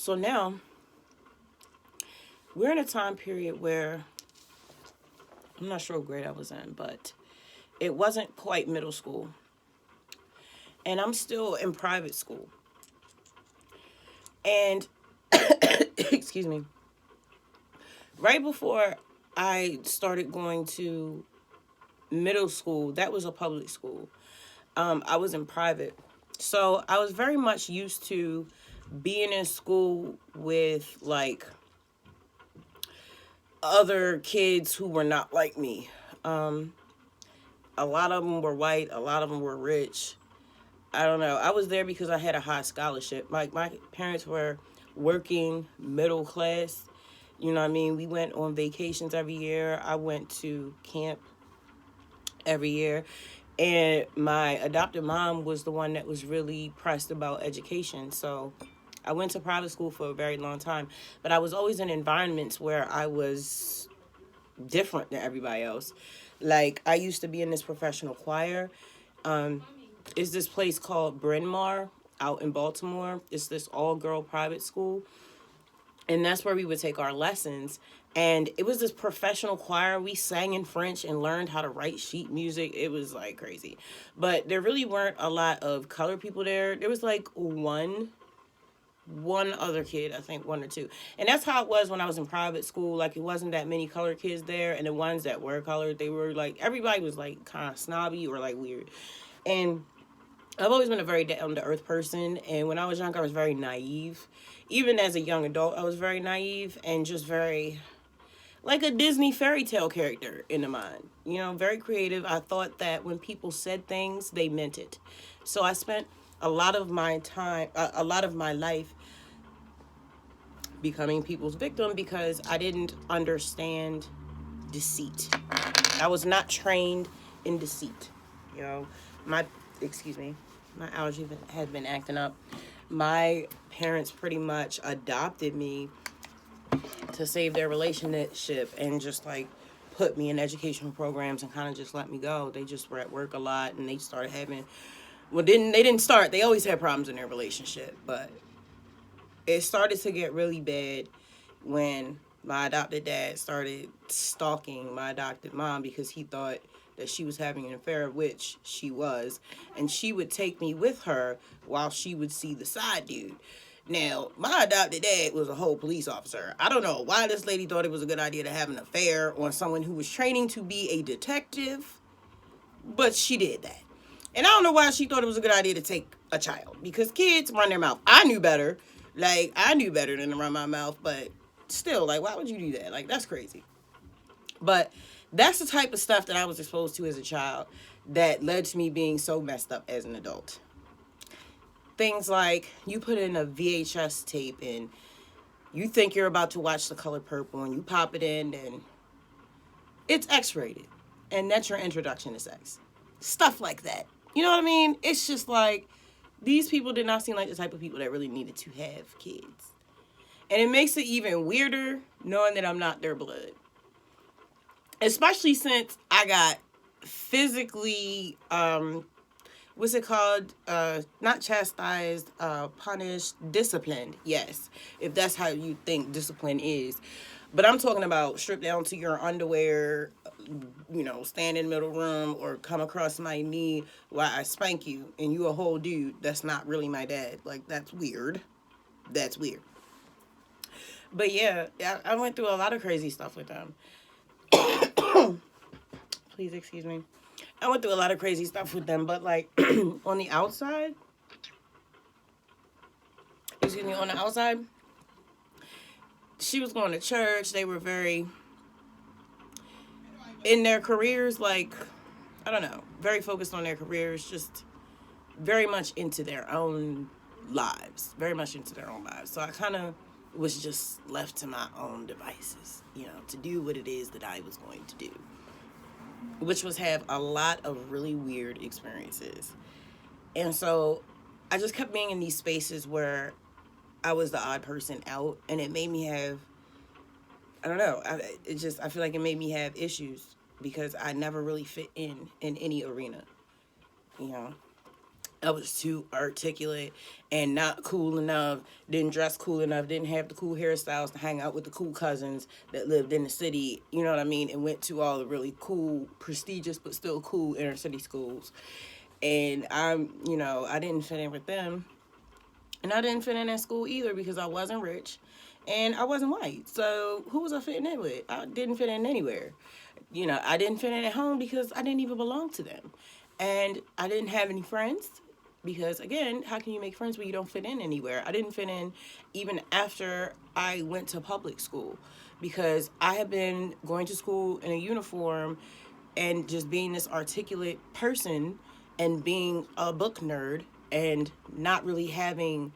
So now we're in a time period where I'm not sure what grade I was in, but it wasn't quite middle school. And I'm still in private school. And, excuse me, right before I started going to middle school, that was a public school. I was in private. So I was very much used to being in school with like other kids who were not like me. A lot of them were white, a lot of them were rich. I don't know. I was there because I had a high scholarship. Like my parents were working middle class. You know what I mean? We went on vacations every year. I went to camp every year. And my adopted mom was the one that was really pressed about education. So I went to private school for a very long time. But I was always in environments where I was different than everybody else. Like, I used to be in this professional choir. It's this place called Bryn Mawr out in Baltimore. It's this all-girl private school. And that's where we would take our lessons. And it was this professional choir. We sang in French and learned how to write sheet music. It was like crazy. But there really weren't a lot of colored people there. There was like one other kid, I think one or two. And that's how it was when I was in private school. Like, it wasn't that many colored kids there. And the ones that were colored, they were like, everybody was like kind of snobby or like weird. And I've always been a very down-to-earth person, and when I was younger, I was very naive. Even as a young adult, I was very naive and just very, like a Disney fairy tale character in the mind. You know, very creative. I thought that when people said things, they meant it. So I spent a lot of my time, a lot of my life becoming people's victim because I didn't understand deceit. I was not trained in deceit. You know, excuse me. My allergy had been acting up. My parents pretty much adopted me to save their relationship and just like put me in educational programs and kind of just let me go. They just were at work a lot and they started having, they always had problems in their relationship, but it started to get really bad when my adopted dad started stalking my adopted mom because he thought that she was having an affair, which she was, and she would take me with her while she would see the side dude. Now, my adopted dad was a whole police officer. I don't know why this lady thought it was a good idea to have an affair on someone who was training to be a detective, but she did that. And I don't know why she thought it was a good idea to take a child, because kids run their mouth. I knew better. Like, I knew better than to run my mouth, but still, like, why would you do that? Like, that's crazy. But that's the type of stuff that I was exposed to as a child that led to me being so messed up as an adult. Things like you put in a VHS tape and you think you're about to watch The Color Purple and you pop it in and it's X-rated. And that's your introduction to sex. Stuff like that. You know what I mean? It's just like, these people did not seem like the type of people that really needed to have kids. And it makes it even weirder knowing that I'm not their blood. Especially since I got physically, what's it called? Not chastised, punished, disciplined. Yes, if that's how you think discipline is. But I'm talking about stripped down to your underwear, you know, stand in the middle room or come across my knee while I spank you and you a whole dude. That's not really my dad. Like, that's weird. That's weird. But yeah, I went through a lot of crazy stuff with them. Please excuse me. I went through a lot of crazy stuff with them, but like on the outside, she was going to church. They were very in their careers, like, I don't know, very focused on their careers, just very much into their own lives, So I kind of was just left to my own devices, you know, to do what it is that I was going to do, which was have a lot of really weird experiences. And so I just kept being in these spaces where I was the odd person out, and it made me have, I don't know, I feel like it made me have issues because I never really fit in any arena, you know. I was too articulate and not cool enough, didn't dress cool enough, didn't have the cool hairstyles to hang out with the cool cousins that lived in the city, you know what I mean, and went to all the really cool, prestigious, but still cool inner city schools. And I didn't fit in with them. And I didn't fit in at school either because I wasn't rich and I wasn't white. So who was I fitting in with? I didn't fit in anywhere. I didn't fit in at home because I didn't even belong to them. And I didn't have any friends because, again, how can you make friends when you don't fit in anywhere? I didn't fit in even after I went to public school because I had been going to school in a uniform and just being this articulate person and being a book nerd and not really having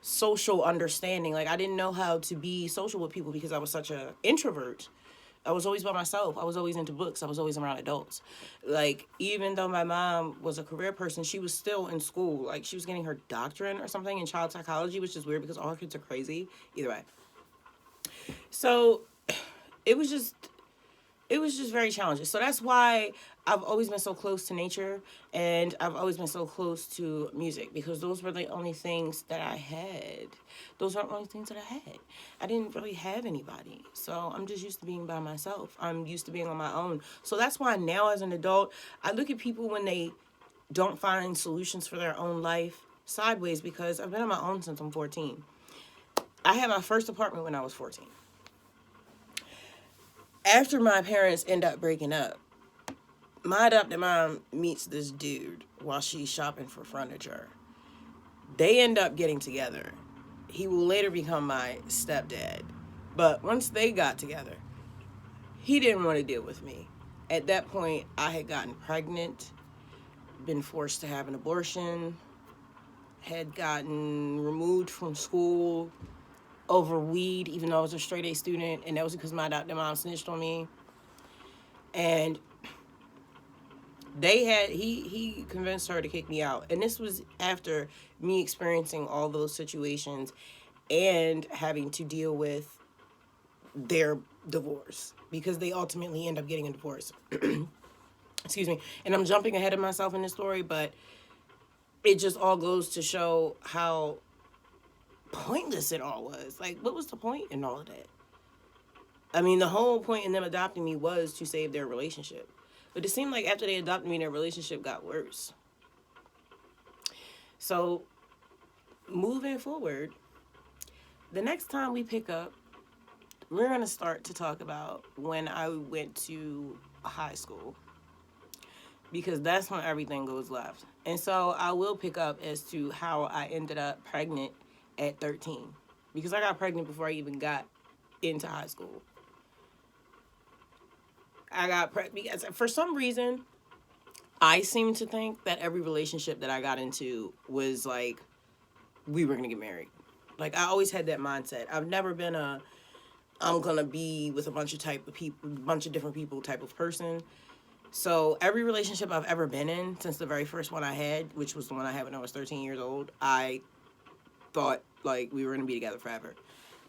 social understanding. Like, I didn't know how to be social with people because I was such an introvert. I was always by myself. I was always into books. I was always around adults. Like, even though my mom was a career person, she was still in school. Like, she was getting her doctorate or something in child psychology, which is weird because all her kids are crazy. Either way. So, it was just very challenging. So that's why I've always been so close to nature and I've always been so close to music because those were the only things that I had. Those were the only things that I had. I didn't really have anybody. So I'm just used to being by myself. I'm used to being on my own. So that's why now as an adult, I look at people when they don't find solutions for their own life sideways because I've been on my own since I'm 14. I had my first apartment when I was 14. After my parents end up breaking up, my adopted mom meets this dude while she's shopping for furniture. They end up getting together. He will later become my stepdad. But once they got together, he didn't want to deal with me. At that point, I had gotten pregnant, been forced to have an abortion, had gotten removed from school over weed, even though I was a straight A student, and that was because my adopted mom snitched on me. And he convinced her to kick me out. And this was after me experiencing all those situations and having to deal with their divorce because they ultimately end up getting a divorce. Excuse me. And I'm jumping ahead of myself in this story, but it just all goes to show how pointless it all was. Like, what was the point in all of that? I mean, the whole point in them adopting me was to save their relationship. But it seemed like after they adopted me, their relationship got worse. So, moving forward, the next time we pick up, we're going to start to talk about when I went to high school. Because that's when everything goes left. And so I will pick up as to how I ended up pregnant at 13. Because I got pregnant before I even got into high school. I got pregnant because for some reason, I seem to think that every relationship that I got into was like, we were going to get married. Like, I always had that mindset. I've never been I'm going to be with a bunch of different people type of person. So every relationship I've ever been in, since the very first one I had, which was the one I had when I was 13 years old, I thought, like, we were going to be together forever.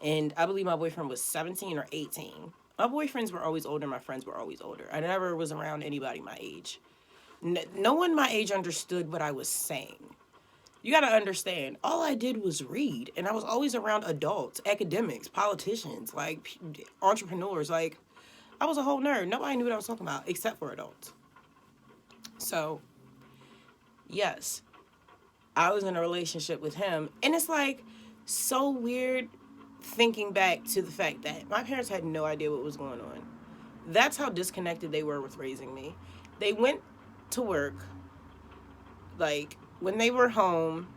And I believe my boyfriend was 17 or 18. My boyfriends were always older. My friends were always older. I never was around anybody my age. No one my age understood what I was saying. You got to understand, all I did was read. And I was always around adults, academics, politicians, like entrepreneurs. Like, I was a whole nerd. Nobody knew what I was talking about except for adults. So, yes, I was in a relationship with him. And it's like so weird thinking back to the fact that my parents had no idea what was going on. That's how disconnected they were with raising me. They went to work. Like, when they were home,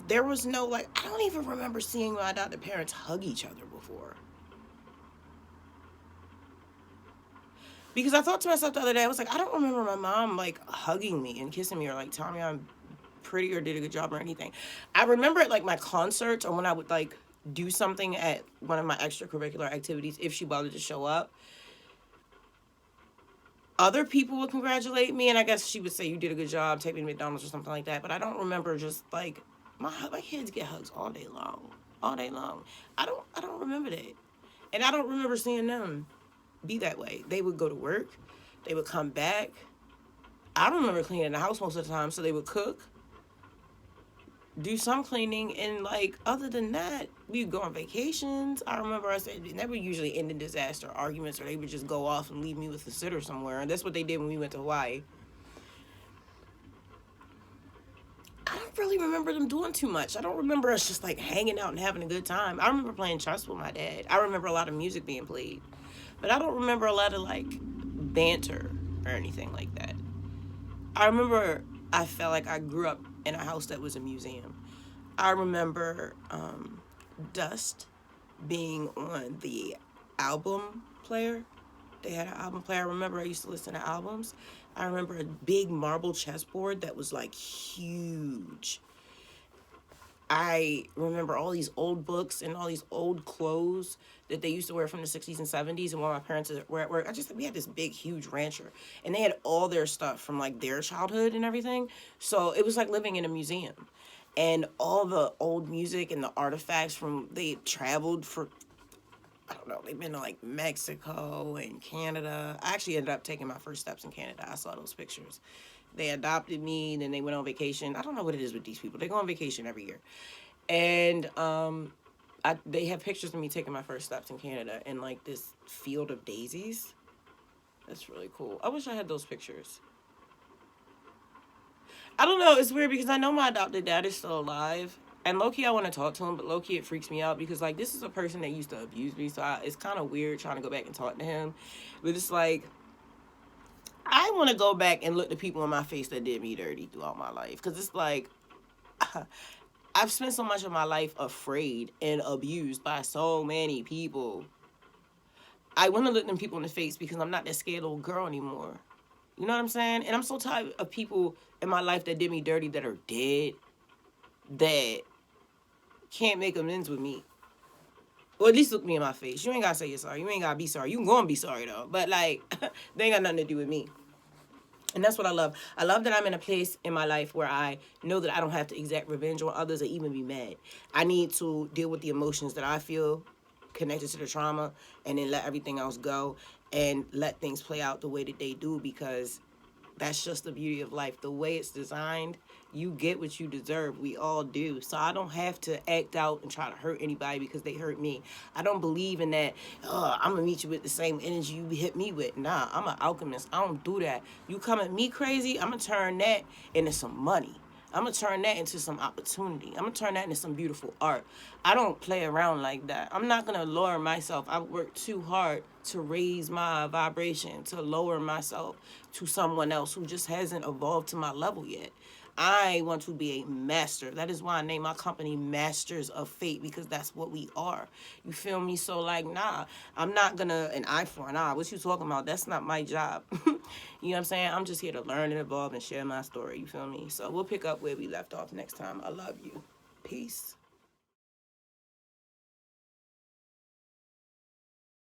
there was no, like, I don't even remember seeing my adopted parents hug each other before. Because I thought to myself the other day, I was like, I don't remember my mom, like, hugging me and kissing me or, like, telling me I'm pretty or did a good job or anything. I remember at, like, my concerts or when I would, like, do something at one of my extracurricular activities, if she bothered to show up, other people would congratulate me, and I guess she would say, you did a good job, take me to McDonald's or something like that, but I don't remember just, like, my kids get hugs all day long. I don't remember that. And I don't remember seeing them be that way. They would go to work. They would come back. I don't remember cleaning the house most of the time, so they would cook. do some cleaning, and like other than that, we go on vacations. I remember I said it never usually end in disaster arguments, or they would just go off and leave me with a sitter somewhere. And that's what they did when we went to Hawaii. I don't really remember them doing too much. I don't remember us just like hanging out and having a good time. I remember playing chess with my dad. I remember a lot of music being played, but I don't remember a lot of like banter or anything like that. I remember I felt like I grew up in a house that was a museum. I remember Dust being on the album player. They had an album player. I remember I used to listen to albums. I remember a big marble chessboard that was like huge. I remember all these old books and all these old clothes that they used to wear from the 60s and 70s. And while my parents were at work, we had this big, huge rancher. And they had all their stuff from like their childhood and everything. So it was like living in a museum. And all the old music and the artifacts from, they traveled for, I don't know, they've been to like Mexico and Canada. I actually ended up taking my first steps in Canada. I saw those pictures. They adopted me, then they went on vacation. I don't know what it is with these people. They go on vacation every year. And they have pictures of me taking my first steps in Canada in like this field of daisies. That's really cool. I wish I had those pictures. I don't know. It's weird because I know my adopted dad is still alive. And low-key, I want to talk to him, but low-key, it freaks me out because, like, this is a person that used to abuse me, so it's kind of weird trying to go back and talk to him. But it's like, I want to go back and look the people in my face that did me dirty throughout my life. Because it's like, I've spent so much of my life afraid and abused by so many people. I want to look them people in the face because I'm not that scared little girl anymore. You know what I'm saying? And I'm so tired of people in my life that did me dirty that are dead, that can't make amends with me. Or at least look me in my face. You ain't gotta say you're sorry. You ain't gotta be sorry. You can go and be sorry though. But like, they ain't got nothing to do with me. And that's what I love. I love that I'm in a place in my life where I know that I don't have to exact revenge on others or even be mad. I need to deal with the emotions that I feel connected to the trauma and then let everything else go and let things play out the way that they do, because that's just the beauty of life. The way it's designed, you get what you deserve. We all do. So I don't have to act out and try to hurt anybody because they hurt me. I don't believe in that, I'm going to meet you with the same energy you hit me with. Nah, I'm an alchemist. I don't do that. You come at me crazy, I'm going to turn that into some money. I'm going to turn that into some opportunity. I'm going to turn that into some beautiful art. I don't play around like that. I'm not going to lower myself. I've worked too hard to raise my vibration, to lower myself to someone else who just hasn't evolved to my level yet. I want to be a master. That is why I named my company Masters of Fate, because that's what we are. You feel me? So like, nah, I'm not gonna an eye for an eye. What you talking about? That's not my job. You know what I'm saying? I'm just here to learn and evolve and share my story. You feel me? So we'll pick up where we left off next time. I love you. Peace.